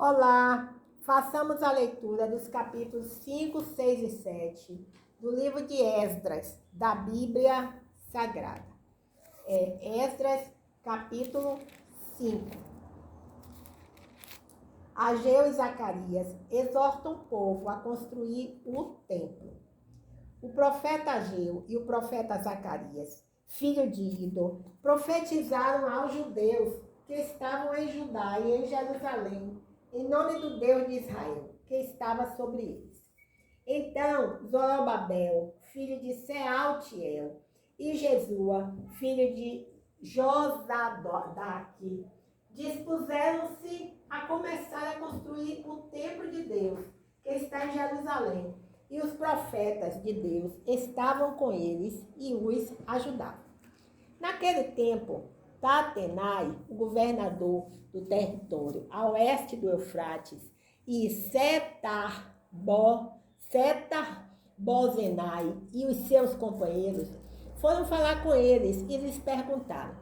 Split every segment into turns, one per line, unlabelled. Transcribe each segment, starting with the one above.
Olá, façamos a leitura dos capítulos 5, 6 e 7 do livro de Esdras, da Bíblia Sagrada. Esdras, capítulo 5. Ageu e Zacarias exortam o povo a construir o templo. O profeta Ageu e o profeta Zacarias, filho de Ido, profetizaram aos judeus que estavam em Judá e em Jerusalém, em nome do Deus de Israel, que estava sobre eles. Então, Zorobabel, filho de Sealtiel, e Jesua, filho de Josadaque, dispuseram-se a começar a construir o templo de Deus, que está em Jerusalém, e os profetas de Deus estavam com eles e os ajudavam. Naquele tempo, Tatenai, o governador do território a oeste do Eufrates, e Setar-Bozenai e os seus companheiros foram falar com eles e lhes perguntaram: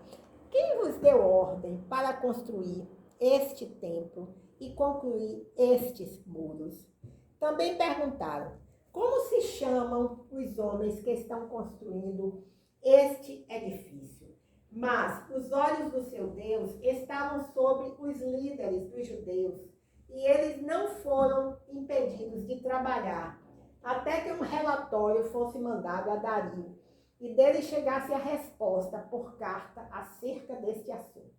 quem vos deu ordem para construir este templo e concluir estes muros? Também perguntaram: como se chamam os homens que estão construindo este edifício? Mas os olhos do seu Deus estavam sobre os líderes dos judeus, e eles não foram impedidos de trabalhar, até que um relatório fosse mandado a Dario, e dele chegasse a resposta por carta acerca deste assunto.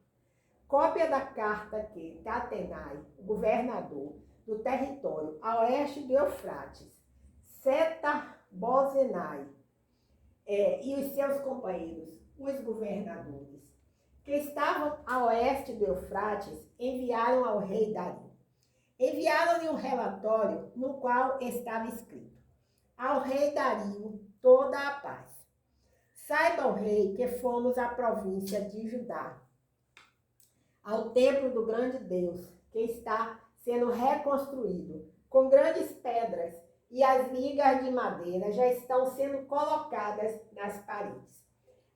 Cópia da carta que Tatenai, o governador do território a oeste do Eufrates, Setar-Bozenai, e os seus companheiros, os governadores, que estavam a oeste do Eufrates, enviaram ao rei Dario. Enviaram-lhe um relatório no qual estava escrito: ao rei Dario toda a paz. Saiba o rei que fomos à província de Judá, ao templo do grande Deus, que está sendo reconstruído com grandes pedras, e as vigas de madeira já estão sendo colocadas nas paredes.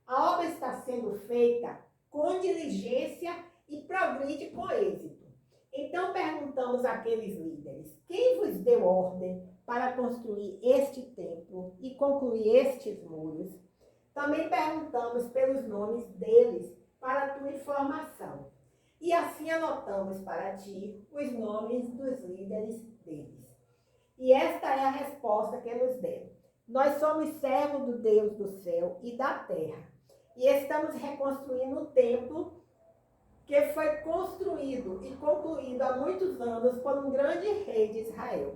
A obra está sendo feita com diligência e progride com êxito. Então perguntamos àqueles líderes: quem vos deu ordem para construir este templo e concluir estes muros? Também perguntamos pelos nomes deles para a tua informação. E assim anotamos para ti os nomes dos líderes deles. E esta é a resposta que nos deram: nós somos servos do Deus do céu e da terra, e estamos reconstruindo o templo que foi construído e concluído há muitos anos por um grande rei de Israel.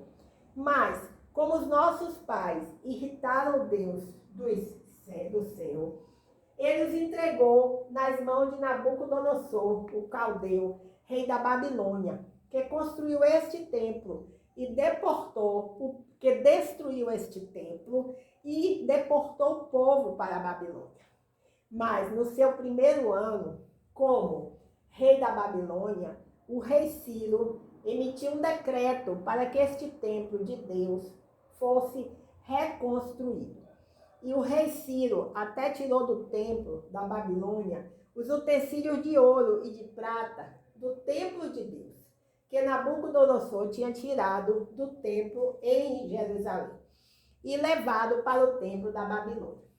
Mas, como os nossos pais irritaram o Deus do céu, ele os entregou nas mãos de Nabucodonosor, o caldeu, rei da Babilônia, que construiu este templo e destruiu este templo e deportou o povo para a Babilônia. Mas no seu primeiro ano, como rei da Babilônia, o rei Ciro emitiu um decreto para que este templo de Deus fosse reconstruído. E o rei Ciro até tirou do templo da Babilônia os utensílios de ouro e de prata do templo de Deus, que Nabucodonosor tinha tirado do templo em Jerusalém e levado para o templo da Babilônia.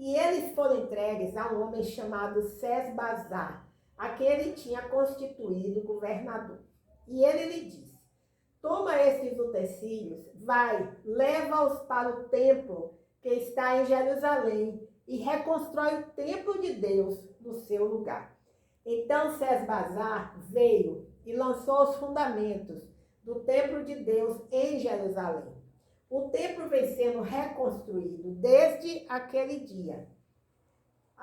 E eles foram entregues a um homem chamado Sesbazar, a que ele tinha constituído governador. E ele lhe disse: toma estes utensílios, vai, leva-os para o templo que está em Jerusalém e reconstrói o templo de Deus no seu lugar. Então Sesbazar veio e lançou os fundamentos do templo de Deus em Jerusalém. O templo vem sendo reconstruído desde aquele dia,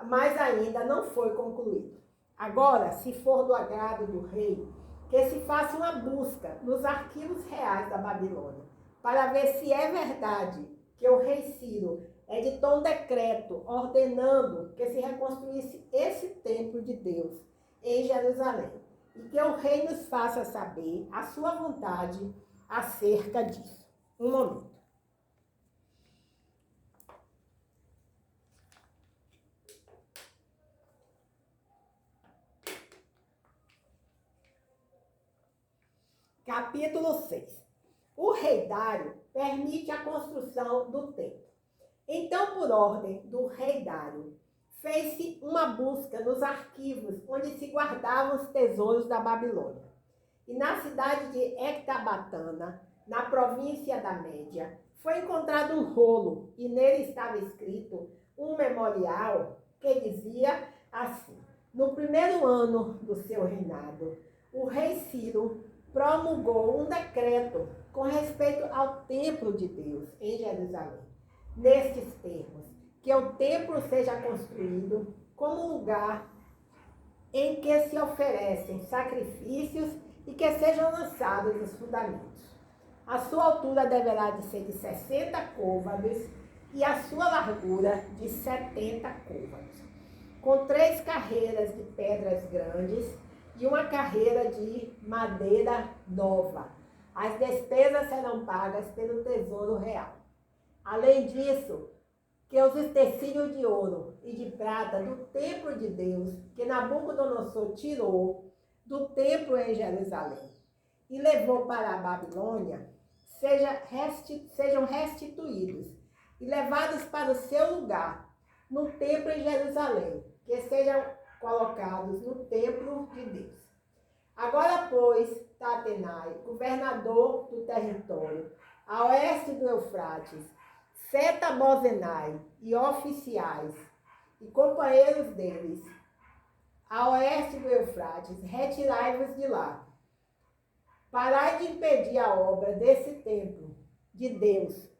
mas ainda não foi concluído. Agora, se for do agrado do rei, que se faça uma busca nos arquivos reais da Babilônia, para ver se é verdade que o rei Ciro editou um decreto ordenando que se reconstruísse esse templo de Deus em Jerusalém, e que o rei nos faça saber a sua vontade acerca disso. Um momento. Capítulo 6. O rei Dário permite a construção do templo. Então, por ordem do rei Dário, fez-se uma busca nos arquivos onde se guardavam os tesouros da Babilônia. E na cidade de Ecbatana, na província da Média, foi encontrado um rolo e nele estava escrito um memorial que dizia assim: no primeiro ano do seu reinado, o rei Ciro promulgou um decreto com respeito ao templo de Deus em Jerusalém, nestes termos: que o templo seja construído como lugar em que se oferecem sacrifícios e que sejam lançados os fundamentos. A sua altura deverá de ser de 60 côvados e a sua largura de 70 côvados, com 3 carreiras de pedras grandes e uma carreira de madeira nova. As despesas serão pagas pelo Tesouro Real. Além disso, que os utensílios de ouro e de prata do templo de Deus, que Nabucodonosor tirou do templo em Jerusalém e levou para a Babilônia, sejam restituídos e levados para o seu lugar no templo em Jerusalém, que sejam colocados no templo de Deus. Agora, pois, Tatenai, governador do território, a oeste do Eufrates, Seta-Bozenai e oficiais e companheiros deles, a oeste do Eufrates, retirai-vos de lá. Parai de impedir a obra desse templo de Deus.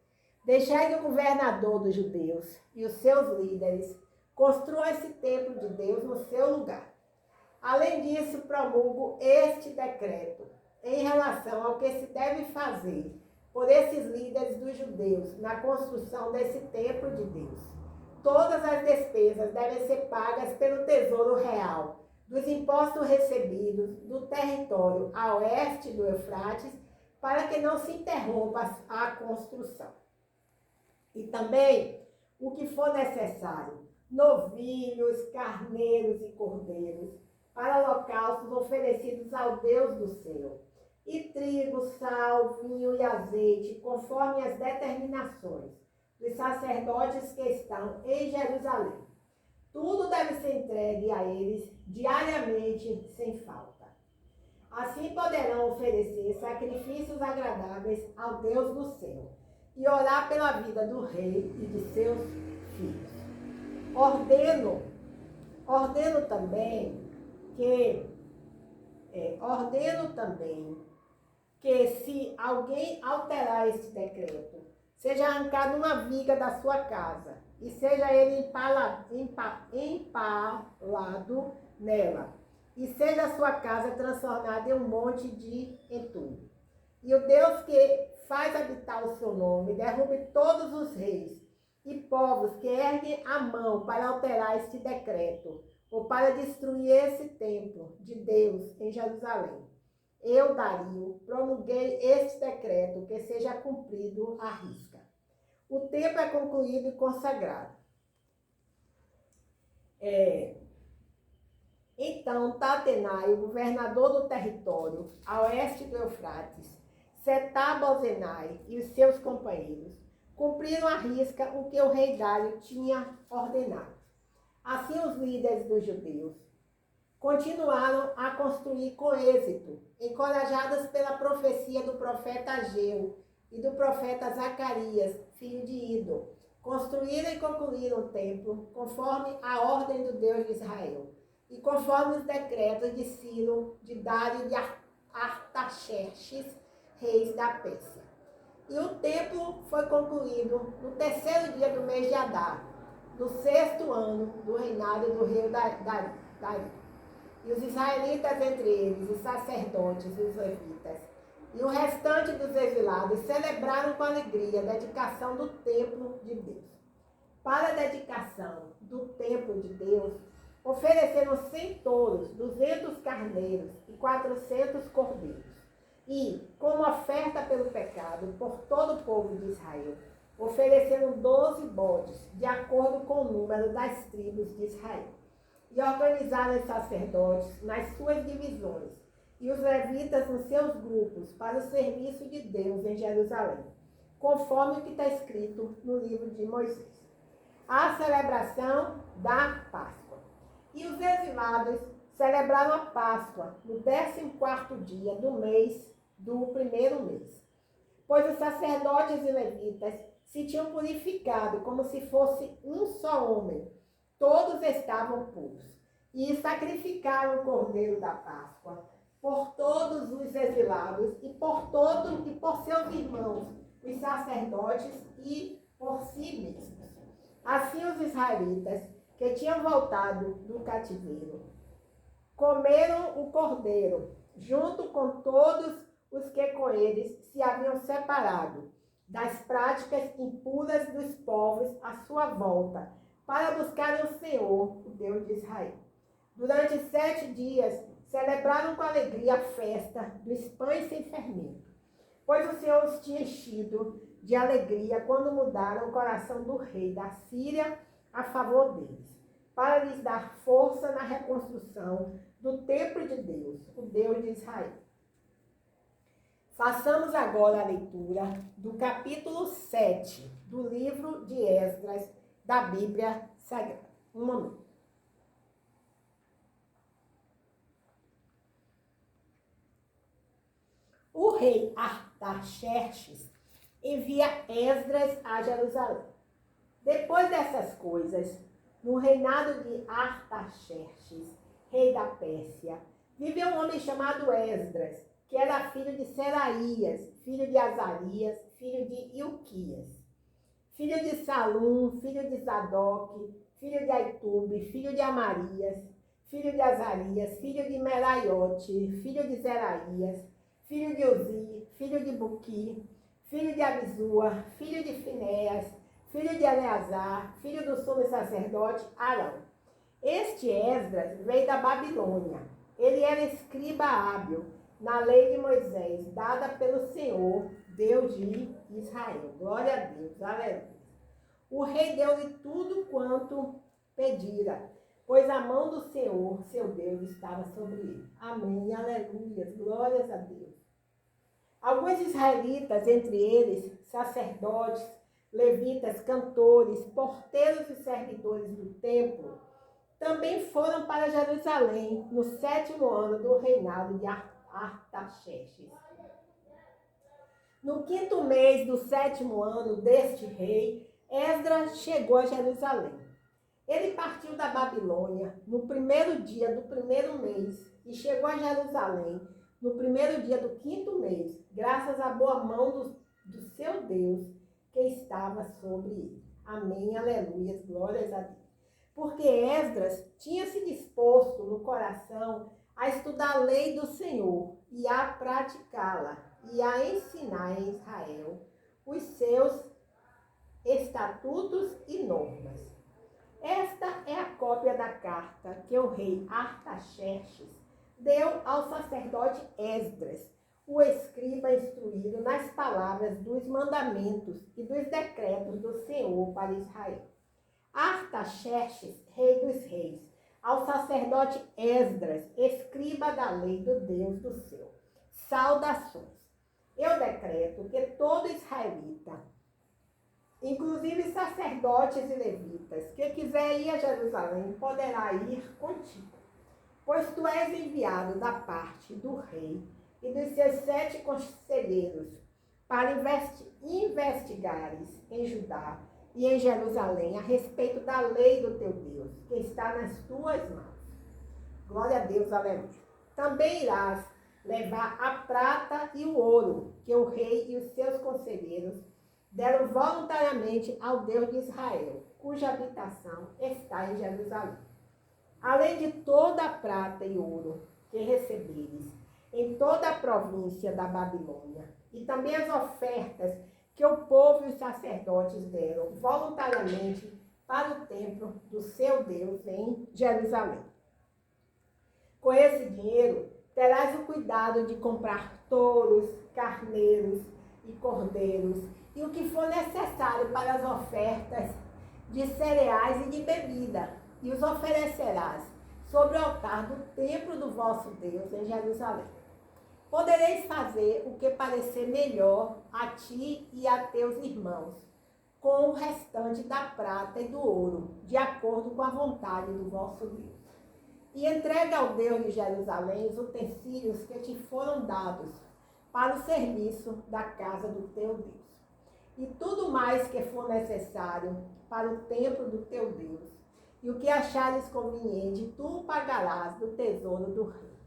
Deixai que o governador dos judeus e os seus líderes construam esse templo de Deus no seu lugar. Além disso, promulgo este decreto em relação ao que se deve fazer por esses líderes dos judeus na construção desse templo de Deus. Todas as despesas devem ser pagas pelo Tesouro Real, dos impostos recebidos do território a oeste do Eufrates, para que não se interrompa a construção. E também o que for necessário, novilhos, carneiros e cordeiros, para holocaustos oferecidos ao Deus do céu, e trigo, sal, vinho e azeite, conforme as determinações dos sacerdotes que estão em Jerusalém. Tudo deve ser entregue a eles diariamente, sem falta. Assim poderão oferecer sacrifícios agradáveis ao Deus do céu e orar pela vida do rei e de seus filhos. Ordeno também que se alguém alterar este decreto, seja arrancado uma viga da sua casa e seja ele empalado nela, e seja a sua casa transformada em um monte de entulho. E o Deus que faz habitar o seu nome derrube todos os reis e povos que erguem a mão para alterar este decreto ou para destruir esse templo de Deus em Jerusalém. Eu, Dario, promulguei este decreto que seja cumprido à risca. O templo é concluído e consagrado. Então, Tatenai, o governador do território, a oeste do Eufrates, Setar-Bozenai e os seus companheiros, cumpriram à risca o que o rei Dário tinha ordenado. Assim, os líderes dos judeus continuaram a construir com êxito, encorajados pela profecia do profeta Ageu e do profeta Zacarias, filho de Ido. Construíram e concluíram o templo conforme a ordem do Deus de Israel e conforme os decretos de Ciro, de Dário e de Artaxerxes, reis da Pérsia. E o templo foi concluído no 3º dia do mês de Adar, no 6º ano do reinado do rei Dário. E os israelitas, entre eles, os sacerdotes e os levitas, e o restante dos exilados, celebraram com alegria a dedicação do templo de Deus. Para a dedicação do templo de Deus, ofereceram 100 touros, 200 carneiros e 400 cordeiros. E, como oferta pelo pecado por todo o povo de Israel, ofereceram 12 bodes, de acordo com o número das tribos de Israel. E organizaram os sacerdotes nas suas divisões, e os levitas nos seus grupos para o serviço de Deus em Jerusalém, conforme o que está escrito no livro de Moisés. A celebração da Páscoa. E os exilados celebraram a Páscoa no 14º dia do primeiro mês, pois os sacerdotes e levitas se tinham purificado como se fosse um só homem. Todos estavam puros. E sacrificaram o cordeiro da Páscoa por todos os exilados e por seus irmãos, os sacerdotes, e por si mesmos. Assim os israelitas, que tinham voltado do cativeiro, comeram o cordeiro, junto com todos os que com eles se haviam separado das práticas impuras dos povos à sua volta, para buscar o Senhor, o Deus de Israel. Durante 7 dias, celebraram com alegria a festa dos pães sem fermento, pois o Senhor os tinha enchido de alegria quando mudaram o coração do rei da Síria a favor deles, para lhes dar força na reconstrução do templo de Deus, o Deus de Israel. Façamos agora a leitura do capítulo 7 do livro de Esdras da Bíblia Sagrada. Um momento. O rei Artaxerxes envia Esdras a Jerusalém. Depois dessas coisas, no reinado de Artaxerxes, rei da Pérsia, viveu um homem chamado Esdras, que era filho de Seraías, filho de Azarias, filho de Ilquias, filho de Salum, filho de Zadok, filho de Aitube, filho de Amarias, filho de Azarias, filho de Meraiote, filho de Zeraías, filho de Uzi, filho de Buqui, filho de Abizua, filho de Finéas, filho de Eleazar, filho do sumo sacerdote Arão. Este Esdras veio da Babilônia. Ele era escriba hábil na lei de Moisés, dada pelo Senhor, Deus de Israel. Glória a Deus, aleluia. O rei deu-lhe tudo quanto pedira, pois a mão do Senhor, seu Deus, estava sobre ele. Amém, aleluia, glórias a Deus. Alguns israelitas, entre eles, sacerdotes, levitas, cantores, porteiros e servidores do templo, também foram para Jerusalém no 7º ano do reinado de Artaxerxes. No 5º mês do 7º ano deste rei, Esdras chegou a Jerusalém. Ele partiu da Babilônia no 1º dia do 1º mês e chegou a Jerusalém no 1º dia do 5º mês, graças à boa mão do seu Deus que estava sobre ele. Amém, aleluia, glórias a Deus. Porque Esdras tinha se disposto no coração a estudar a lei do Senhor e a praticá-la e a ensinar em Israel os seus estatutos e normas. Esta é a cópia da carta que o rei Artaxerxes deu ao sacerdote Esdras, o escriba instruído nas palavras dos mandamentos e dos decretos do Senhor para Israel. Artaxerxes, rei dos reis, ao sacerdote Esdras, escriba da lei do Deus do céu. Saudações. Eu decreto que todo israelita, inclusive sacerdotes e levitas, que quiser ir a Jerusalém, poderá ir contigo, pois tu és enviado da parte do rei e dos seus 7 conselheiros para investigares em Judá e em Jerusalém a respeito da lei do teu Deus, que está nas tuas mãos. Glória a Deus, aleluia. Também irás levar a prata e o ouro que o rei e os seus conselheiros deram voluntariamente ao Deus de Israel, cuja habitação está em Jerusalém. Além de toda a prata e ouro que receberes em toda a província da Babilônia, e também as ofertas que o povo e os sacerdotes deram voluntariamente para o templo do seu Deus em Jerusalém. Com esse dinheiro, terás o cuidado de comprar touros, carneiros e cordeiros, e o que for necessário para as ofertas de cereais e de bebida, e os oferecerás sobre o altar do templo do vosso Deus em Jerusalém. Podereis fazer o que parecer melhor a ti e a teus irmãos, com o restante da prata e do ouro, de acordo com a vontade do vosso Deus. E entrega ao Deus de Jerusalém os utensílios que te foram dados para o serviço da casa do teu Deus. E tudo mais que for necessário para o templo do teu Deus, e o que achares conveniente, tu pagarás do tesouro do rei.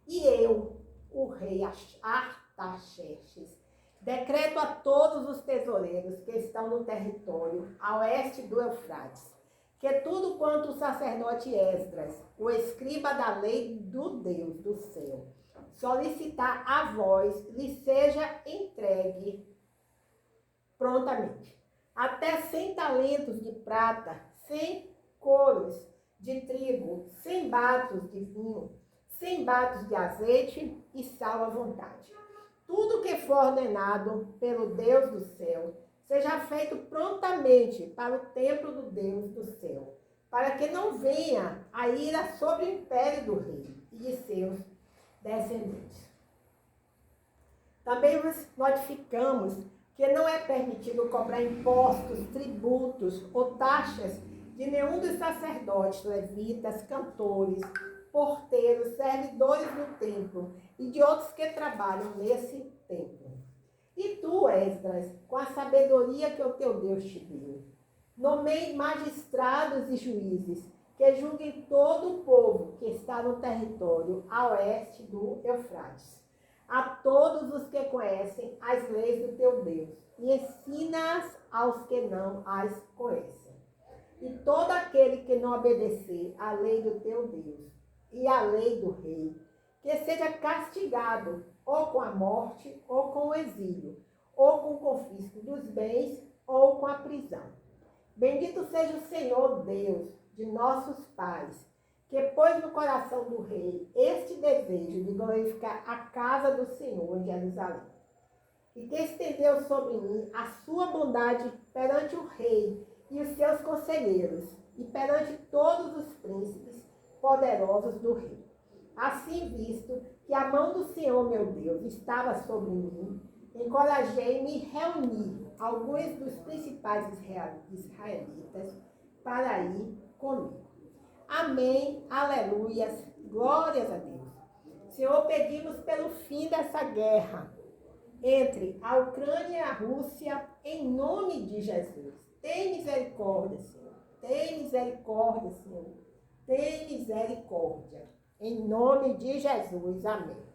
E eu, o rei Artaxerxes, decreto a todos os tesoureiros que estão no território a oeste do Eufrates, que tudo quanto o sacerdote Esdras, o escriba da lei do Deus do céu, solicitar a vós, lhe seja entregue prontamente. Até 100 talentos de prata, 100 coros de trigo, 100 batos de vinho, 100 batos de azeite e sal à vontade. Tudo que for ordenado pelo Deus do céu, seja feito prontamente para o templo do Deus do céu, para que não venha a ira sobre o império do rei e de seus descendentes. Também vos notificamos que não é permitido cobrar impostos, tributos ou taxas de nenhum dos sacerdotes, levitas, cantores, porteiros, servidores do templo e de outros que trabalham nesse templo. E tu, Esdras, com a sabedoria que o teu Deus te deu, nomeie magistrados e juízes que julguem todo o povo que está no território a oeste do Eufrates, a todos os que conhecem as leis do teu Deus, e ensina-as aos que não as conhecem. E todo aquele que não obedecer à lei do teu Deus e à lei do rei, que seja castigado ou com a morte, ou com o exílio, ou com o confisco dos bens, ou com a prisão. Bendito seja o Senhor Deus de nossos pais, que pôs no coração do rei este desejo de glorificar a casa do Senhor em Jerusalém, e que estendeu sobre mim a sua bondade perante o rei e os seus conselheiros, e perante todos os príncipes poderosos do rei. Assim, visto que a mão do Senhor meu Deus estava sobre mim, encorajei-me e reuni alguns dos principais israelitas para ir comigo. Amém, aleluias, glórias a Deus. Senhor, pedimos pelo fim dessa guerra entre a Ucrânia e a Rússia, em nome de Jesus. Tem misericórdia, Senhor. Tem misericórdia, Senhor. Tem misericórdia. Em nome de Jesus. Amém.